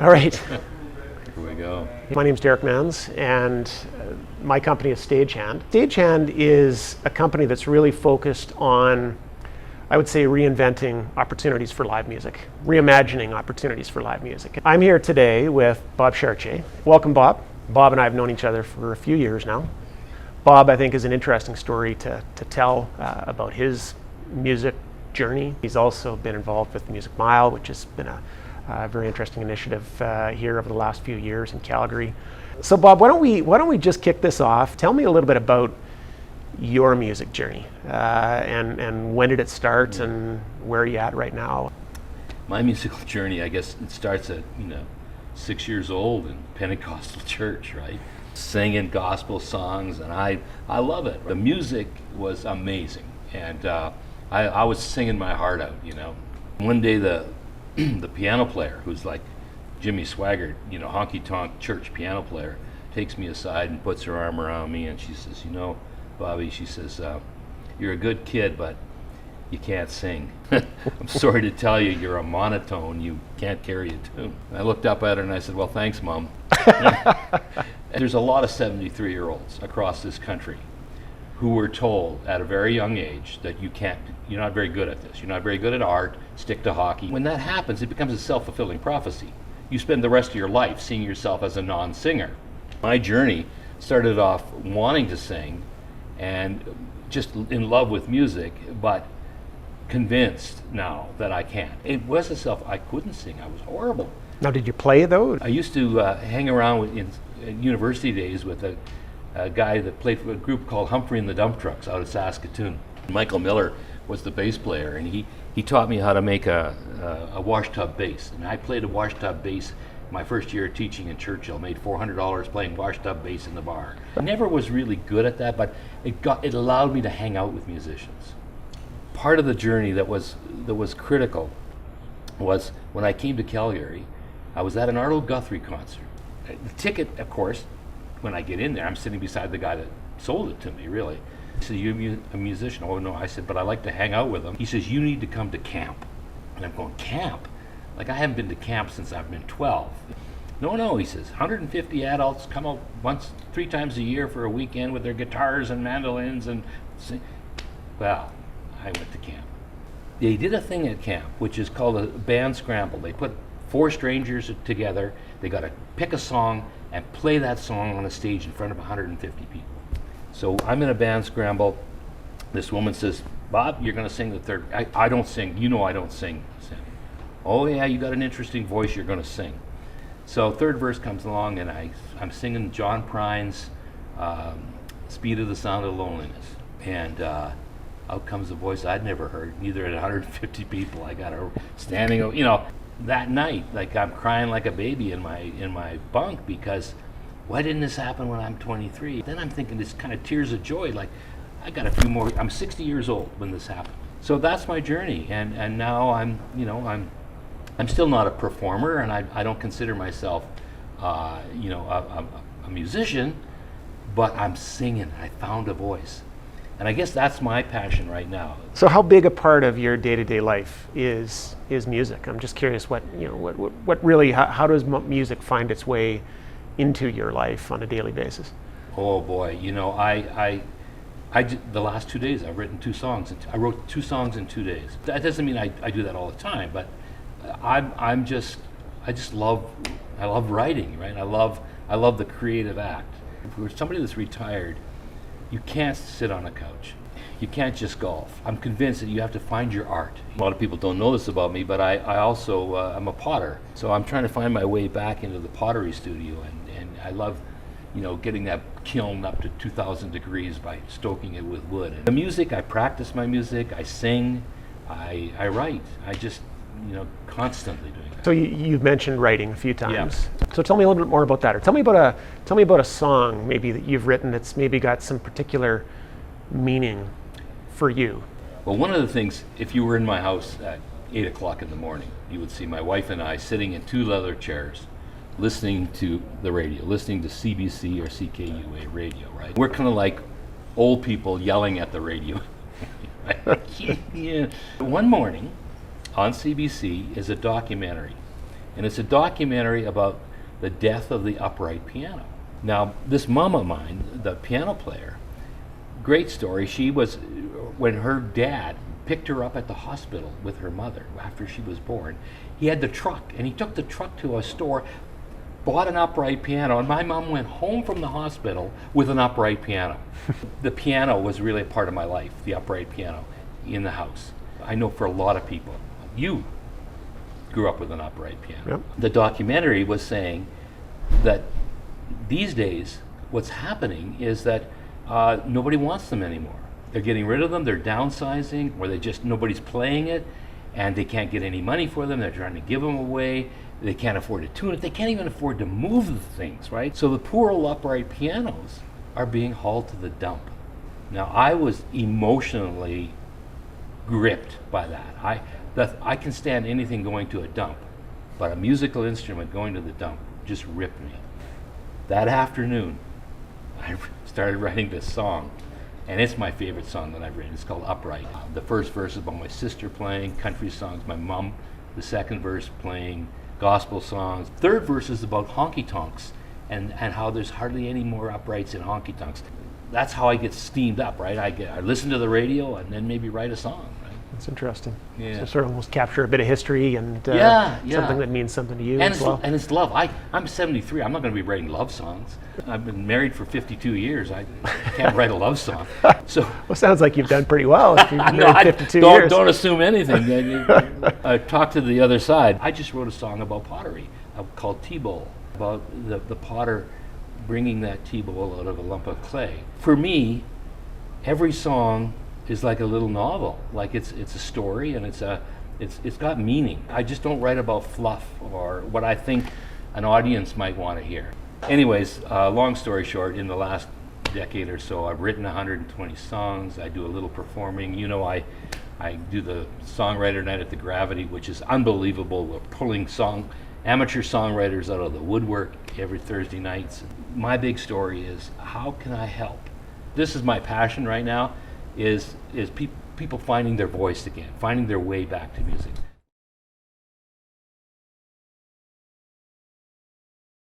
All right. Here we go. My name's Derek Manns, and my company is Stagehand. Stagehand is a company that's really focused on, I would say, reinventing opportunities for live music, reimagining opportunities for live music. I'm here today with Bob Chartier. Welcome, Bob. Bob and I have known each other for a few years now. Bob, I think, is an interesting story to tell about his music journey. He's also been involved with Music Mile, which has been a very interesting initiative here over the last few years in Calgary. So, Bob, why don't we just kick this off? Tell me a little bit about your music journey and when did it start and where are you at right now? My musical journey, I guess, it starts at 6 years old in Pentecostal church, right? Singing gospel songs, and I love it. The music was amazing, and I was singing my heart out. One day the piano player, who's like Jimmy Swaggart, honky tonk church piano player, takes me aside and puts her arm around me, and she says, Bobby, she says, you're a good kid, but you can't sing. I'm sorry to tell you, you're a monotone. You can't carry a tune. I looked up at her and I said, well, thanks, Mom. There's a lot of 73-year-olds across this country who were told at a very young age that you're not very good at this. You're not very good at art, stick to hockey. When that happens, it becomes a self-fulfilling prophecy. You spend the rest of your life seeing yourself as a non-singer. My journey started off wanting to sing and just in love with music, but convinced now that I can. It was I couldn't sing, I was horrible. Now, did you play though? I used to hang around in university days with a guy that played for a group called Humphrey and the Dump Trucks out of Saskatoon. Michael Miller was the bass player, and he taught me how to make a washtub bass. And I played a washtub bass my first year of teaching in Churchill. Made $400 playing washtub bass in the bar. I never was really good at that, but it allowed me to hang out with musicians. Part of the journey that was critical was when I came to Calgary. I was at an Arlo Guthrie concert. The ticket, of course, when I get in there, I'm sitting beside the guy that sold it to me, really. He said, you're a musician? Oh, no. I said, but I like to hang out with them. He says, you need to come to camp. And I'm going, camp? Like, I haven't been to camp since I've been 12. No, he says, 150 adults come out 3 times a year for a weekend with their guitars and mandolins and sing. Well, I went to camp. They did a thing at camp, which is called a band scramble. They put 4 strangers together. They got to pick a song and play that song on a stage in front of 150 people. So I'm in a band scramble. This woman says, Bob, you're going to sing the third. I don't sing. I don't sing. Oh, yeah, you got an interesting voice. You're going to sing. So third verse comes along, and I'm singing John Prine's Speed of the Sound of Loneliness. And out comes a voice I'd never heard, neither at 150 people. I got her standing, that night, like I'm crying like a baby in my bunk because why didn't this happen when I'm 23? Then I'm thinking this kind of tears of joy, like I got a few more. I'm 60 years old when this happened. So that's my journey, and now I'm still not a performer, and I don't consider myself a musician, but I'm singing. I found a voice. And I guess that's my passion right now. So how big a part of your day-to-day life is music? I'm just curious what really, how does music find its way into your life on a daily basis? Oh boy, the last 2 days I've written 2 songs. I wrote 2 songs in 2 days. That doesn't mean I do that all the time, but I love writing, right? I love the creative act. If you're somebody that's retired, you can't sit on a couch. You can't just golf. I'm convinced that you have to find your art. A lot of people don't know this about me, but I also, I'm a potter. So I'm trying to find my way back into the pottery studio, and I love, getting that kiln up to 2,000 degrees by stoking it with wood. And the music, I practice my music, I sing, I write. I just, constantly doing that. So you've mentioned writing a few times. Yeah. So tell me a little bit more about that, or tell me about a song maybe that you've written that's maybe got some particular meaning for you. Well, one of the things, if you were in my house at 8 o'clock in the morning, you would see my wife and I sitting in 2 leather chairs, listening to the radio, listening to CBC or CKUA radio, right? We're kind of like old people yelling at the radio. Yeah. One morning on CBC is a documentary And it's a documentary about the death of the upright piano. Now, this mom of mine, the piano player, great story. She was, when her dad picked her up at the hospital with her mother after she was born, he had the truck, and he took the truck to a store, bought an upright piano, and my mom went home from the hospital with an upright piano. The piano was really a part of my life, the upright piano in the house. I know for a lot of people, you grew up with an upright piano. Yep. The documentary was saying that these days what's happening is that nobody wants them anymore. They're getting rid of them, they're downsizing, or nobody's playing it, and they can't get any money for them. They're trying to give them away. They can't afford to tune it. They can't even afford to move the things, right? So the poor old upright pianos are being hauled to the dump. Now, I was emotionally gripped by that. I can stand anything going to a dump, but a musical instrument going to the dump just ripped me. That afternoon, I started writing this song, and it's my favorite song that I've written. It's called Upright. The first verse is about my sister playing country songs, my mom. The second verse playing gospel songs. Third verse is about honky tonks and how there's hardly any more uprights in honky tonks. That's how I get steamed up, right? I listen to the radio and then maybe write a song. That's interesting. Yeah. So sort of almost capture a bit of history and something that means something to you and as well. And it's love. I'm 73. I'm not going to be writing love songs. I've been married for 52 years. I can't write a love song. So well, sounds like you've done pretty well if you've been no, married 52 years. Don't assume anything. Talk to the other side. I just wrote a song about pottery called T-Bowl, about the potter bringing that T-Bowl out of a lump of clay. For me, every song is like a little novel. Like it's a story, and it's got meaning. I just don't write about fluff or what I think an audience might want to hear. Anyways, long story short, in the last decade or so, I've written 120 songs. I do a little performing. You know, I do the songwriter night at the Gravity, which is unbelievable. We're pulling amateur songwriters out of the woodwork every Thursday nights. My big story is, how can I help? This is my passion right now. Is people finding their voice again, finding their way back to music.